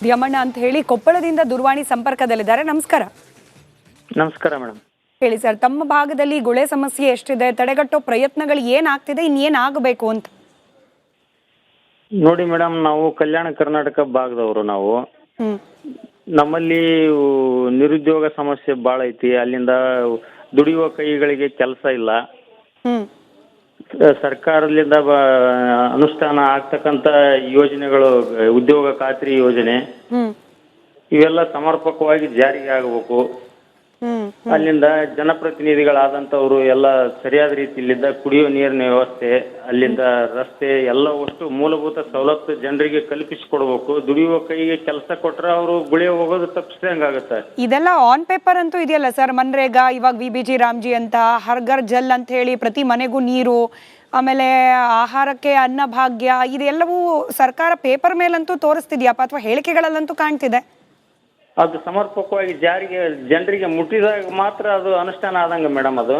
ದ್ಯಮಣ್ಣ ಅಂತ ಹೇಳಿ ಕೊಪ್ಪಳದಿಂದ ದೂರವಾಣಿ ಸಂಪರ್ಕದಲ್ಲಿದ್ದಾರೆ. ನಮಸ್ಕಾರ. ನಮಸ್ಕಾರ ಮೇಡಮ್. ಹೇಳಿ ಸರ್, ತಮ್ಮ ಭಾಗದಲ್ಲಿ ಗುಳೆ ಸಮಸ್ಯೆ ಎಷ್ಟಿದೆ, ತಡೆಗಟ್ಟೋ ಪ್ರಯತ್ನಗಳು ಏನಾಗ್ತಿದೆ, ಇನ್ನೇನಾಗಬೇಕು ಅಂತ? ನೋಡಿ ಮೇಡಮ್, ನಾವು ಕಲ್ಯಾಣ ಕರ್ನಾಟಕ ಭಾಗದವರು. ನಾವು ನಮ್ಮಲ್ಲಿ ನಿರುದ್ಯೋಗ ಸಮಸ್ಯೆ ಭಾಳ ಐತಿ. ಅಲ್ಲಿಂದ ದುಡಿಯುವ ಕೈಗಳಿಗೆ ಕೆಲಸ ಇಲ್ಲ. ಸರ್ಕಾರದಿಂದ ಅನುಷ್ಠಾನ ಆಗ್ತಕ್ಕಂಥ ಯೋಜನೆಗಳು, ಉದ್ಯೋಗ ಖಾತ್ರಿ ಯೋಜನೆ ಇವೆಲ್ಲ ಸಮರ್ಪಕವಾಗಿ ಜಾರಿಗೆ ಆಗಬೇಕು. ಅಲ್ಲಿಂದ ಜನಪ್ರತಿನಿಧಿಗಳಾದಂಥವ್ರು ಎಲ್ಲ ಸರಿಯಾದ ರೀತಿಯಲ್ಲಿದ್ದ ಕುಡಿಯುವ ನೀರಿನ ವ್ಯವಸ್ಥೆ, ಅಲ್ಲಿಂದ ರಸ್ತೆ ಎಲ್ಲವಷ್ಟು ಮೂಲಭೂತ ಸವಲತ್ತು ಜನರಿಗೆ ಕಲ್ಪಿಸಿಕೊಡ್ಬೇಕು. ದುಡಿಯುವ ಕೈಗೆ ಕೆಲಸ ಕೊಟ್ರೆ ಅವರು ಗುಳೆ ಹೋಗೋದು ತಪ್ಪಿಸಿದಂಗಾಗುತ್ತೆ. ಇದೆಲ್ಲ ಆನ್ ಪೇಪರ್ ಅಂತೂ ಇದೆಯಲ್ಲ ಸರ್, ಮನ್ರೇಗಾ, ಇವಾಗ VBG ರಾಮ್ಜಿ ಅಂತ, ಹರ್ಗರ್ ಜಲ್ ಅಂತ ಹೇಳಿ ಪ್ರತಿ ಮನೆಗೂ ನೀರು, ಆಮೇಲೆ ಆಹಾರಕ್ಕೆ ಅನ್ನಭಾಗ್ಯ, ಇದೆಲ್ಲವೂ ಸರ್ಕಾರ ಪೇಪರ್ ಮೇಲಂತೂ ತೋರಿಸ್ತಿದ್ಯಪ್ಪ ಅಥವಾ ಹೇಳಿಕೆಗಳಲ್ಲಂತೂ ಕಾಣ್ತಿದೆ. ಅದು ಸಮರ್ಪಕವಾಗಿ ಜಾರಿಗೆ ಜನರಿಗೆ ಮುಟ್ಟಿದಾಗ ಮಾತ್ರ ಅದು ಅನುಷ್ಠಾನ ಆದಂಗ ಮೇಡಮ್. ಅದು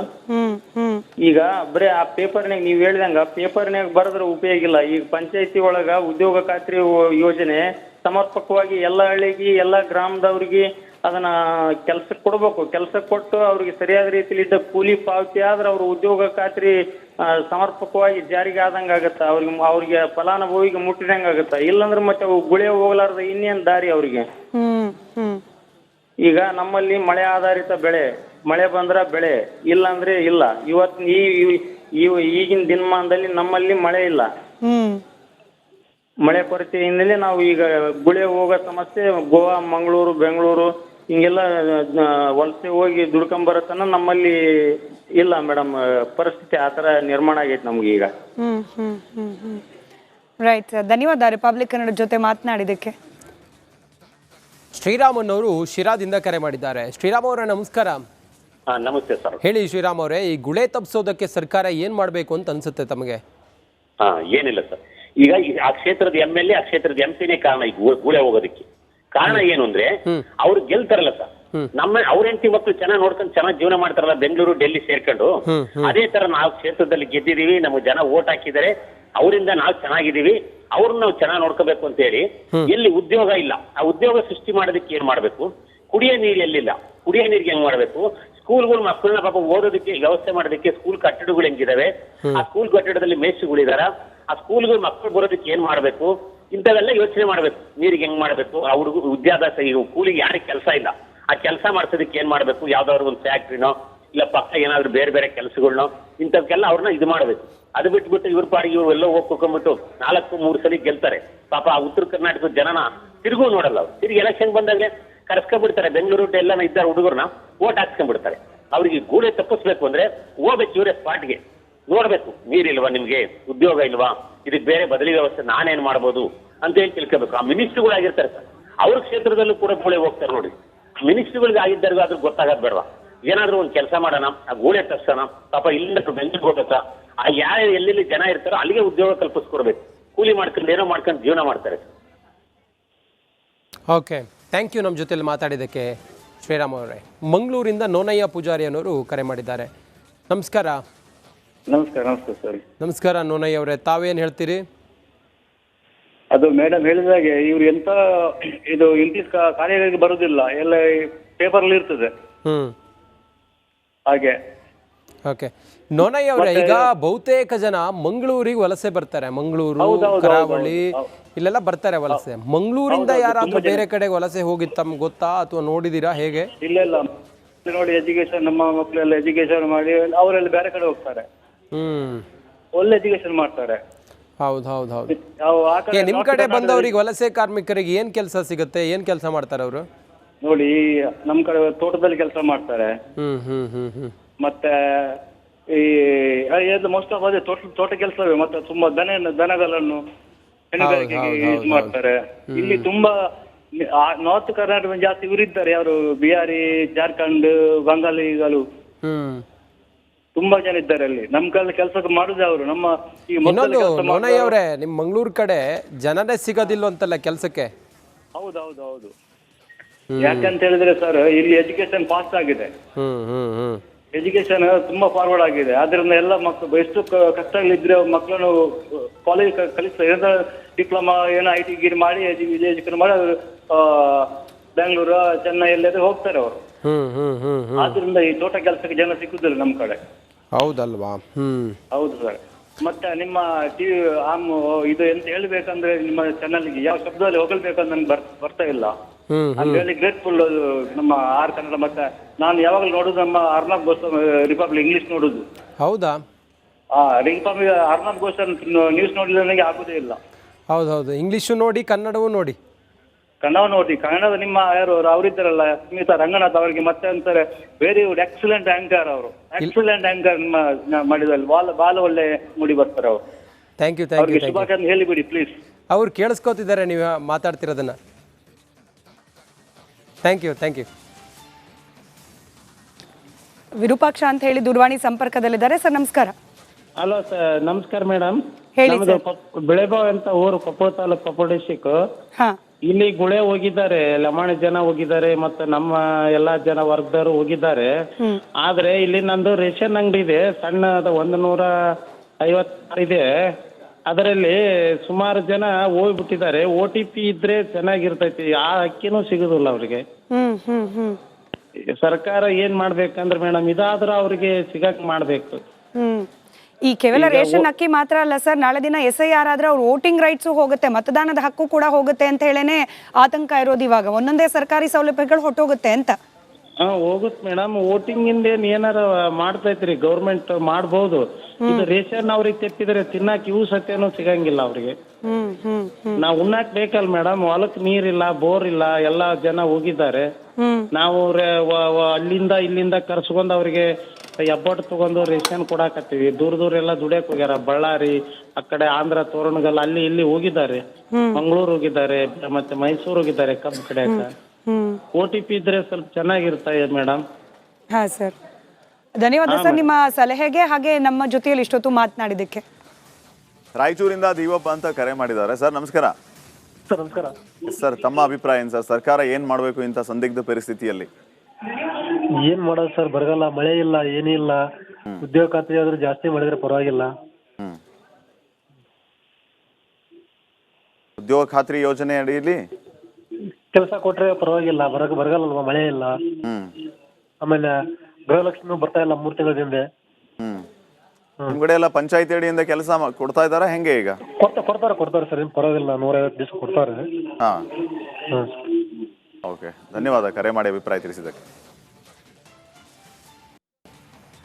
ಈಗ ಬರೀ ಆ ಪೇಪರ್ನಾಗ ನೀವು ಹೇಳಿದಂಗ ಪೇಪರ್ನಾಗ ಬರೆದ್ರೆ ಉಪಯೋಗ ಇಲ್ಲ. ಈಗ ಪಂಚಾಯತಿ ಒಳಗ ಉದ್ಯೋಗ ಖಾತ್ರಿ ಯೋಜನೆ ಸಮರ್ಪಕವಾಗಿ ಎಲ್ಲ ಹಳ್ಳಿಗೆ ಎಲ್ಲ ಗ್ರಾಮದವ್ರಿಗೆ ಅದನ್ನ ಕೆಲ್ಸಕ್ಕೆ ಕೊಡ್ಬೇಕು. ಕೆಲಸ ಕೊಟ್ಟು ಅವ್ರಿಗೆ ಸರಿಯಾದ ರೀತಿಲಿದ್ದ ಕೂಲಿ ಪಾವತಿ ಆದ್ರೆ ಅವ್ರ ಉದ್ಯೋಗ ಖಾತ್ರಿ ಸಮರ್ಪಕವಾಗಿ ಜಾರಿಗೆ ಆದಂಗ ಆಗತ್ತ. ಅವ್ರಿಗೆ ಫಲಾನುಭವಿಗೆ ಮುಟ್ಟಿದಂಗ ಆಗತ್ತ. ಇಲ್ಲಾಂದ್ರೆ ಮತ್ತೆ ಅವು ಗುಳೆ ಹೋಗ್ಲಾರ್ದ ಇನ್ನೇನ್ ದಾರಿ ಅವ್ರಿಗೆ. ಈಗ ನಮ್ಮಲ್ಲಿ ಮಳೆ ಆಧಾರಿತ ಬೆಳೆ, ಮಳೆ ಬಂದ್ರ ಬೆಳೆ, ಇಲ್ಲಾಂದ್ರೆ ಇಲ್ಲ. ಇವತ್ತು ಈಗಿನ ದಿನಮಾನದಲ್ಲಿ ನಮ್ಮಲ್ಲಿ ಮಳೆ ಇಲ್ಲ. ಮಳೆ ಕೊರತೆಯಿಂದಲೇ ನಾವು ಈಗ ಗುಳೆ ಹೋಗೋ ಸಮಸ್ಯೆ ಗೋವಾ, ಮಂಗಳೂರು, ಬೆಂಗಳೂರು ಹಿಂಗೆಲ್ಲ ವಲಸೆ ಹೋಗಿ ದುಡ್ಕೊಂಬರತನ ನಮ್ಮಲ್ಲಿ ಇಲ್ಲ ಮೇಡಮ್. ಪರಿಸ್ಥಿತಿ ಆ ಥರ ನಿರ್ಮಾಣ ಆಗೈತೆ ನಮ್ಗೆ ಈಗ. ರೈಟ್ ಸರ್, ಧನ್ಯವಾದ ರಿಪಬ್ಲಿಕ್ ಕನ್ನಡ ಜೊತೆ ಮಾತನಾಡಿದ್ದಕ್ಕೆ. ಶ್ರೀರಾಮನ್ ಅವರು ಶಿರಾದಿಂದ ಕರೆ ಮಾಡಿದ್ದಾರೆ. ಶ್ರೀರಾಮ್ ಅವರೇ ನಮಸ್ಕಾರ. ನಮಸ್ತೆ ಸರ್. ಹೇಳಿ ಶ್ರೀರಾಮ್ ಅವರೇ, ಈ ಗುಳೆ ತಪ್ಪಿಸೋದಕ್ಕೆ ಸರ್ಕಾರ ಏನ್ ಮಾಡಬೇಕು ಅಂತ ಅನ್ಸುತ್ತೆ ತಮಗೆ? ಏನಿಲ್ಲ ಸರ್, ಈಗ ಆ ಕ್ಷೇತ್ರದ MLA, ಆ ಕ್ಷೇತ್ರದ MP ಕಾರಣ ಈ ಗುಳೆ ಹೋಗೋದಕ್ಕೆ. ಕಾರಣ ಏನು ಅಂದ್ರೆ ಅವ್ರು ಗೆಲ್ತಾರಲ್ಲ ಸರ್, ಅವ್ರ ಹೆಂಡತಿ ಮಕ್ಕಳು ಚೆನ್ನಾಗಿ ನೋಡ್ಕೊಂಡು ಚೆನ್ನಾಗಿ ಜೀವನ ಮಾಡ್ತಾರಲ್ಲ, ಬೆಂಗಳೂರು, ಡೆಲ್ಲಿ ಸೇರ್ಕೊಂಡು. ಅದೇ ತರ ನಾವು ಕ್ಷೇತ್ರದಲ್ಲಿ ಗೆದ್ದಿದೀವಿ, ನಮ್ಗೆ ಜನ ಓಟ್ ಹಾಕಿದ್ದಾರೆ, ಅವರಿಂದ ನಾವು ಚೆನ್ನಾಗಿದ್ದೀವಿ, ಅವ್ರನ್ನ ನಾವು ಚೆನ್ನಾಗಿ ನೋಡ್ಕೋಬೇಕು ಅಂತ ಹೇಳಿ. ಎಲ್ಲಿ ಉದ್ಯೋಗ ಇಲ್ಲ, ಆ ಉದ್ಯೋಗ ಸೃಷ್ಟಿ ಮಾಡೋದಕ್ಕೆ ಏನ್ ಮಾಡ್ಬೇಕು? ಕುಡಿಯೋ ನೀರು ಎಲ್ಲಿಲ್ಲ, ಕುಡಿಯೋ ನೀರಿಗೆ ಹೆಂಗ್ ಮಾಡ್ಬೇಕು? ಸ್ಕೂಲ್ಗಳು ಮಕ್ಕಳನ್ನ ಪಾಪ ಓದೋದಕ್ಕೆ ವ್ಯವಸ್ಥೆ ಮಾಡೋದಕ್ಕೆ ಸ್ಕೂಲ್ ಕಟ್ಟಡಗಳು ಹೆಂಗಿದಾವೆ, ಆ ಸ್ಕೂಲ್ ಕಟ್ಟಡದಲ್ಲಿ ಮೇಸ್ಟ್ರುಗಳಿದಾರ, ಆ ಸ್ಕೂಲ್ಗಳು ಮಕ್ಕಳು ಬರೋದಕ್ಕೆ ಏನ್ ಮಾಡ್ಬೇಕು? ಇಂಥವೆಲ್ಲ ಯೋಚನೆ ಮಾಡ್ಬೇಕು. ನೀರಿಗೆ ಹೆಂಗ್ ಮಾಡ್ಬೇಕು? ಆ ಹುಡುಗ ವಿದ್ಯಾಭ್ಯಾಸ, ಈಗ ಕೂಲಿಗೆ ಯಾರಿಗೆ ಕೆಲಸ ಇಲ್ಲ, ಆ ಕೆಲಸ ಮಾಡ್ಸೋದಕ್ಕೆ ಏನ್ ಮಾಡ್ಬೇಕು? ಯಾವ್ದಾದ್ರು ಒಂದು ಫ್ಯಾಕ್ಟ್ರಿನೋ ಇಲ್ಲ ಪಕ್ಕ ಏನಾದ್ರು ಬೇರೆ ಬೇರೆ ಕೆಲಸಗಳನ್ನೋ ಇಂಥವ್ಕೆಲ್ಲ ಅವ್ರನ್ನ ಇದು ಮಾಡ್ಬೇಕು. ಅದು ಬಿಟ್ಬಿಟ್ಟು ಇವ್ರ ಪಾಡಿಗೆ ಇವ್ರು ಎಲ್ಲೋ ಹೋಗ್ಕೊಂಡ್ಬಿಟ್ಟು 4-3 ಸಲ ಗೆಲ್ತಾರೆ. ಪಾಪ ಆ ಉತ್ತರ ಕರ್ನಾಟಕದ ಜನನ ತಿರುಗೂ ನೋಡಲ್ಲ ಅವ್ರು. ತಿರುಗಿ ಎಲೆಕ್ಷನ್ ಬಂದಾಗಲೇ ಕರ್ಸ್ಕೊಂಡ್ಬಿಡ್ತಾರೆ. ಬೆಂಗಳೂರು ಎಲ್ಲ ಇದ್ದಾರೆ ಹುಡುಗರನ್ನ ಓಟ್ ಹಾಕ್ಸ್ಕೊಂಡ್ಬಿಡ್ತಾರೆ. ಅವ್ರಿಗೆ ಗೂಡೆ ತಪ್ಪಿಸ್ಬೇಕು ಅಂದ್ರೆ ಹೋಗ್ಬೇಕು ಇವರೇ ಸ್ಪಾಟ್ಗೆ, ನೋಡ್ಬೇಕು ನೀರಿಲ್ವಾ ನಿಮ್ಗೆ, ಉದ್ಯೋಗ ಇಲ್ವಾ, ಇದಕ್ಕೆ ಬೇರೆ ಬದಲಿ ವ್ಯವಸ್ಥೆ ನಾನೇನ್ ಮಾಡ್ಬೋದು ಅಂತ ಹೇಳಿ ತಿಳ್ಕೋಬೇಕು. ಆ ಮಿನಿಸ್ಟ್ರುಗಳಾಗಿರ್ತಾರೆ ಸರ್, ಅವ್ರ ಕ್ಷೇತ್ರದಲ್ಲೂ ಕೂಡ ಗೂಳೆ ಹೋಗ್ತಾರೆ ನೋಡಿ. ಮಿನಿಸ್ಟ್ರುಗಳಿಗೆ ಆಗಿದ್ದರಿಗೂ ಆದ್ರೂ ಗೊತ್ತಾಗದ್ ಬೇಡವಾ? ಏನಾದ್ರೂ ಒಂದು ಕೆಲಸ ಮಾಡೋಣ, ಆ ಗೂಳೆ ತಪ್ಸೋಣ. ಪಾಪ ಇಲ್ಲಿಂದ ಬೆಂಗಳೂರು ಹೋಗ್ಬೇಕಾ, ಆ ಯಾರು ಎಲ್ಲೆಲ್ಲಿ ಜನ ಇರ್ತಾರೋ ಅಲ್ಲಿಗೆ ಉದ್ಯೋಗ ಕಲ್ಪಿಸ್ಕೊಡ್ಬೇಕು. ಕೂಲಿ ಮಾಡ್ಕೊಂಡು ಏನೋ ಮಾಡ್ಕೊಂಡು ಜೀವನ ಮಾಡ್ತಾರೆ. ಓಕೆ, ಥ್ಯಾಂಕ್ ಯು ನಮ್ಮ ಜೊತೆಲಿ ಮಾತಾಡಿದ್ದಕ್ಕೆ ಶ್ರೀರಾಮ್ ಅವರೇ. ಮಂಗಳೂರಿಂದ ನೋನಯ್ಯ ಪೂಜಾರಿ ಅನ್ನೋರು ಕರೆ ಮಾಡಿದ್ದಾರೆ. ನಮಸ್ಕಾರ. ನಮಸ್ಕಾರ. ನಮಸ್ಕಾರ ಸರ್. ನಮಸ್ಕಾರ ನೋನಯ್ಯ ಅವರೇ, ತಾವೇನು ಹೇಳ್ತೀರಿ? ಅದು ಮೇಡಮ್ ಹೇಳಿದಾಗೆ ಇವ್ರು ಎಂತ ಇದು ಇಂಗ್ಲಿಷ್ ಕಾರ್ಯಗಳಿಗೆ ಬರುದಿಲ್ಲ, ಎಲ್ಲ ಪೇಪರ್ ಅಲ್ಲಿ ಇರ್ತದೆ ಹಾಗೆ. ಓಕೆ ನೋನಯ್ಯ ಅವರೇ, ಈಗ ಬಹುತೇಕ ಜನ ಮಂಗಳೂರಿಗೆ ವಲಸೆ ಬರ್ತಾರೆ. ಮಂಗಳೂರು, ಕರಾವಳಿ ಇಲ್ಲೆಲ್ಲ ಬರ್ತಾರೆ ವಲಸೆ. ಮಂಗಳೂರಿಂದ ಯಾರಾದ್ರೂ ಬೇರೆ ಕಡೆಗೆ ವಲಸೆ ಹೋಗಿತ್ತು ತಮ್ಗೆ ಗೊತ್ತಾ ಅಥವಾ ನೋಡಿದೀರಾ, ಹೇಗೆ? ಇಲ್ಲ ಇಲ್ಲ ನೋಡಿ, ಎಜುಕೇಶನ್ ನಮ್ಮ ಮಕ್ಕಳೆಲ್ಲ ಎಜುಕೇಶನ್ ಮಾಡಿ ಅವರೆಲ್ಲ ಬೇರೆ ಕಡೆ ಹೋಗ್ತಾರೆ, ಒಳ್ಳೆ ಎಜುಕೇಶನ್ ಮಾಡ್ತಾರೆ. ಹೌದು ಹೌದು ಹೌದು. ನಿಮ್ ಕಡೆ ಬಂದವ್ರಿಗೆ ವಲಸೆ ಕಾರ್ಮಿಕರಿಗೆ ಏನ್ ಕೆಲಸ ಸಿಗುತ್ತೆ, ಏನ್ ಕೆಲಸ ಮಾಡ್ತಾರೆ ಅವರು? ನೋಡಿ, ನಮ್ ಕಡೆ ತೋಟದಲ್ಲಿ ಕೆಲಸ ಮಾಡ್ತಾರೆ. ಮತ್ತೆ ಈ ಮೋಸ್ಟ್ ಆಫ್ ಅದೇ ತೋಟ ಕೆಲಸವೇ. ಮತ್ತೆ ತುಂಬಾ ದನಗಳನ್ನು ಹೆಣ್ಣುಗಾರಿಕೆಗೆ ಯೂಸ್ ಮಾಡ್ತಾರೆ. ಇಲ್ಲಿ ತುಂಬಾ ನಾರ್ತ್ ಕರ್ನಾಟಕ ಜಾಸ್ತಿ ಇವರಿದ್ದಾರೆ, ಯಾರು ಬಿಹಾರಿ, ಜಾರ್ಖಂಡ್, ಬಂಗಾಳಿಗಳು ತುಂಬಾ ಜನ ಇದ್ದಾರೆ ಅಲ್ಲಿ. ನಮ್ ಕಡೆ ಕೆಲಸ ಮಾಡುದೇ ಅವರು. ನಮ್ಮ ನೋನಯ್ಯ ಅವರೇ, ನಿಮ್ ಮಂಗಳೂರು ಕಡೆ ಜನನೇ ಸಿಗೋದಿಲ್ಲ ಅಂತಲ್ಲ ಕೆಲಸಕ್ಕೆ? ಹೌದೌದು. ಯಾಕಂತ ಹೇಳಿದ್ರೆ ಸರ್, ಇಲ್ಲಿ ಎಜುಕೇಶನ್ ಫಾಸ್ಟ್ ಆಗಿದೆ. ಎಜುಕೇಶನ್ ತುಂಬಾ ಫಾರ್ವರ್ಡ್ ಆಗಿದೆ. ಆದ್ರಿಂದ ಎಲ್ಲ ಮಕ್ಕಳು ಎಷ್ಟು ಕಷ್ಟಗಳಿದ್ರೆ ಮಕ್ಕಳನ್ನು ಕಾಲೇಜ್ ಕಲಿಸ್ತಾರೆ. ಏನೋ ಡಿಪ್ಲೊಮಾ ಏನೋ IT ಗಿರಿ ಮಾಡಿ ಎಜುಕೇಶನ್ ಮಾಡಿ ಬೆಂಗಳೂರು ಚೆನ್ನೈ ಎಲ್ಲಾದ್ರೂ ಹೋಗ್ತಾರೆ ಅವರು. ಆದ್ರಿಂದ ಈ ತೋಟ ಕೆಲಸಕ್ಕೆ ಜನ ಸಿಕ್ಕುದಿಲ್ಲ ನಮ್ಮ ಕಡೆ. ಹೌದಲ್ವಾ? ಹೌದು ಸರ್. ಮತ್ತೆ ನಿಮ್ಮ ಟಿವಿ ಇದು ಎಂತ ಹೇಳ್ಬೇಕಂದ್ರೆ ನಿಮ್ಮ ಚಾನಲ್ಗೆ ಯಾವ ಶಬ್ದದಲ್ಲಿ ಹೋಗಲ್ಬೇಕಂತ ನನ್ಗೆ ಬರ್ತಾ ಇಲ್ಲ. I'm really grateful ನಮ್ಮ ಆರ್ ಕನ್ನಡ. ಮತ್ತೆ ನಾನು ಯಾವಾಗಲೂ ನೋಡುದು ನಮ್ಮ ಅರ್ನಾಬ್ ಗೋಸ್ವಾಮಿ ರಿಪಬ್ಲಿಕ್ ಇಂಗ್ಲಿಷ್ ನೋಡುದು. ಹೌದಾ? ರಿಪಬ್ಲಿಕ್ ಅರ್ನಾಬ್ ಗೋಸ್ವಾಮಿ ನ್ಯೂಸ್ ನೋಡಿದ್ರೆ ನನಗೆ ಆಗುದೇ ಇಲ್ಲ. ಹೌದೌದು, ಇಂಗ್ಲೀಷು ನೋಡಿ ಕನ್ನಡವೂ ನೋಡಿ. ಕನ್ನಡ ನೋಡಿ. ಕನ್ನಡದ ನಿಮ್ಮ ಯಾರು ಅವರಿದ್ದಾರಲ್ಲ ಸ್ಮಿತಾ ರಂಗನಾಥ್ ಅವರಿಗೆ ಮತ್ತೆ ಅಂತಾರೆ ವೆರಿ ಗುಡ್ ಎಕ್ಸಲೆಂಟ್ ಆಂಕರ್. ಅವರು ಎಕ್ಸಲೆಂಟ್ ಆಂಕರ್ ನಿಮ್ಮ ಮಾಡಿದಲ್ಲಿ ಬಾಲ ಒಳ್ಳೆ ಮುಡಿ ಬರ್ತಾರೆ ಅವರು. ಥ್ಯಾಂಕ್ ಯು ಶುಭಾಶಯ ಹೇಳಿಬಿಡಿ ಪ್ಲೀಸ್. ಅವ್ರು ಕೇಳಿಸ್ಕೋತಿದ್ದಾರೆ ನೀವು ಮಾತಾಡ್ತಿರೋದನ್ನ. Thank you. ವಿರೂಪಾಕ್ಷ ಅಂತ ಹೇಳಿ ದೂರವಾಣಿ ಸಂಪರ್ಕದಲ್ಲಿದ್ದಾರೆ. ಸರ್ ನಮಸ್ಕಾರ. ಹಲೋ ಸರ್, ನಮಸ್ಕಾರ ಮೇಡಮ್. ಹೇಳಿ ನಮ್ದು ಬೆಳೆಬಾವ್ ಅಂತ ಊರು, ಕೊಪ್ಪಳ ತಾಲೂಕು, ಕೊಪ್ಪಳ ಡಿಸ್ಟಿಕ್. ಇಲ್ಲಿ ಗುಳೆ ಹೋಗಿದ್ದಾರೆ, ಲಮಾಣಿ ಜನ ಹೋಗಿದ್ದಾರೆ, ಮತ್ತೆ ನಮ್ಮ ಎಲ್ಲಾ ಜನ ವರ್ಗದವರು ಹೋಗಿದ್ದಾರೆ. ಆದ್ರೆ ಇಲ್ಲಿ ನಂದು ರೇಷನ್ ಅಂಗಡಿ ಇದೆ, ಸಣ್ಣದ 150 ಇದೆ. ಅದರಲ್ಲಿ ಸುಮಾರು ಜನ ಹೋಗ್ಬಿಟ್ಟಿದ್ದಾರೆ. OTP ಇದ್ರೆ ಚೆನ್ನಾಗಿರ್ತೈತಿ. ಆ ಅಕ್ಕಿನೂ ಸಿಗುದಿಲ್ಲ ಅವ್ರಿಗೆ. ಸರ್ಕಾರ ಏನ್ ಮಾಡ್ಬೇಕಂದ್ರೆ ಮೇಡಮ್, ಇದಾದ್ರೂ ಅವ್ರಿಗೆ ಸಿಗಕ್ ಮಾಡ್ಬೇಕು. ಈ ಕೇವಲ ರೇಷನ್ ಅಕ್ಕಿ ಮಾತ್ರ ಅಲ್ಲ ಸರ್, ನಾಳೆ ದಿನ SIR ಆದ್ರೆ ಅವ್ರ ವೋಟಿಂಗ್ ರೈಟ್ಸು ಹೋಗುತ್ತೆ, ಮತದಾನದ ಹಕ್ಕು ಕೂಡ ಹೋಗುತ್ತೆ ಅಂತ ಹೇಳೇನೆ ಆತಂಕ ಇರೋದು. ಇವಾಗ ಒಂದೊಂದೇ ಸರ್ಕಾರಿ ಸೌಲಭ್ಯಗಳು ಹೊಟ್ಟೋಗುತ್ತೆ ಅಂತ. ಹೋಗುತ್ತೆ ಮೇಡಮ್. ವೋಟಿಂಗ್ ಇಂದ ಏನಾರ ಮಾಡ್ತೈತ್ರಿ ಗೌರ್ಮೆಂಟ್, ಮಾಡ್ಬೋದು. ಇದು ರೇಷನ್ ಅವ್ರಿಗೆ ತೆಪ್ಪಿದ್ರೆ ತಿನ್ನಾಕ ಇವು ಸತ್ಯನೂ ಸಿಗಂಗಿಲ್ಲ ಅವ್ರಿಗೆ. ನಾವ್ ಉಣ್ಣಾಕ್ ಬೇಕಲ್ ಮೇಡಮ್, ಹೊಲಕ್ ನೀರಿಲ್ಲ, ಬೋರ್ ಇಲ್ಲ, ಎಲ್ಲಾ ಜನ ಹೋಗಿದ್ದಾರೆ. ನಾವು ಅಲ್ಲಿಂದ ಇಲ್ಲಿಂದ ಕರ್ಸ್ಕೊಂಡ್ ಅವ್ರಿಗೆ ಎಬ್ಬಟ್ಟು ತಗೊಂಡು ರೇಷನ್ ಕೊಡಾಕತ್ತೀವಿ. ದೂರ ಎಲ್ಲ ದುಡಿಯಕ್ ಹೋಗ್ಯಾರ. ಬಳ್ಳಾರಿ ಆ ಕಡೆ ಆಂಧ್ರ, ತೋರಣಗಲ್ ಅಲ್ಲಿ ಇಲ್ಲಿ ಹೋಗಿದ್ದಾರೆ. ಮಂಗಳೂರು ಹೋಗಿದ್ದಾರೆ, ಮತ್ತೆ ಮೈಸೂರು ಹೋಗಿದ್ದಾರೆ ಕಬ್ಬು ಕಡೆಯಕ. OTP ಇದ್ರೆ ಸ್ವಲ್ಪ ಚೆನ್ನಾಗಿರ್ತಾರೆ ಮೇಡಮ್. ಹಾ ಸರ್, ಧನ್ಯವಾದ ಸರ್ ನಿಮ್ಮ ಸಲಹೆಗೆ, ಹಾಗೆ ನಮ್ಮ ಜೊತೆಯಲ್ಲಿ ಇಷ್ಟೊತ್ತು ಮಾತನಾಡಿದ್ದಕ್ಕೆ. ರಾಯಚೂರಿಂದ ದೀಪಪ್ಪ ಅಂತ ಕರೆ ಮಾಡಿದ್ದಾರೆ. ಸರ್ ನಮಸ್ಕಾರ. ಸರ್ ನಮಸ್ಕಾರ. ಸರ್ ತಮ್ಮ ಅಭಿಪ್ರಾಯ ಏನು ಸರ್? ಸರ್ಕಾರ ಏನ್ ಮಾಡಬೇಕು ಇಂಥ ಸಂದಿಗ್ಧ ಪರಿಸ್ಥಿತಿಯಲ್ಲಿ? ಏನ್ ಮಾಡೋದು ಸರ್, ಬರಗಾಲ, ಮಳೆ ಇಲ್ಲ, ಏನಿಲ್ಲ. ಉದ್ಯೋಗ ಖಾತ್ರಿ ಆದ್ರೂ ಜಾಸ್ತಿ ಮಾಡಿದ್ರೆ ಪರವಾಗಿಲ್ಲ. ಉದ್ಯೋಗ ಖಾತ್ರಿ ಯೋಜನೆ ಅಡಿಯಲ್ಲಿ ಕೆಲಸ ಕೊಟ್ರೆ ಪರವಾಗಿಲ್ಲ. ಬರಗಾಲ ಅಲ್ವಾ, ಮಳೆ ಇಲ್ಲ. ಆಮೇಲೆ ಗೃಹಲಕ್ಷ್ಮಿ ಬರ್ತಾ ಇಲ್ಲ 3 ತಿಂಗಳಿಂದ. ನಿಮ್ ಕಡೆ ಎಲ್ಲ ಪಂಚಾಯತಿ ಅಡಿಯಿಂದ ಕೆಲಸ ಕೊಡ್ತಾ ಇದಾರ ಹೆಂಗೆ ಈಗ? ಕೊಡ್ತಾರೆ ಸರ್, ಏನ್ ಪರವಾಗಿಲ್ಲ. 150 ದಿವಸ ಕೊಡ್ತಾರೆ. ಓಕೆ, ಧನ್ಯವಾದ ಕರೆ ಮಾಡಿ ಅಭಿಪ್ರಾಯ ತಿಳಿಸಿದ್ದಕ್ಕೆ.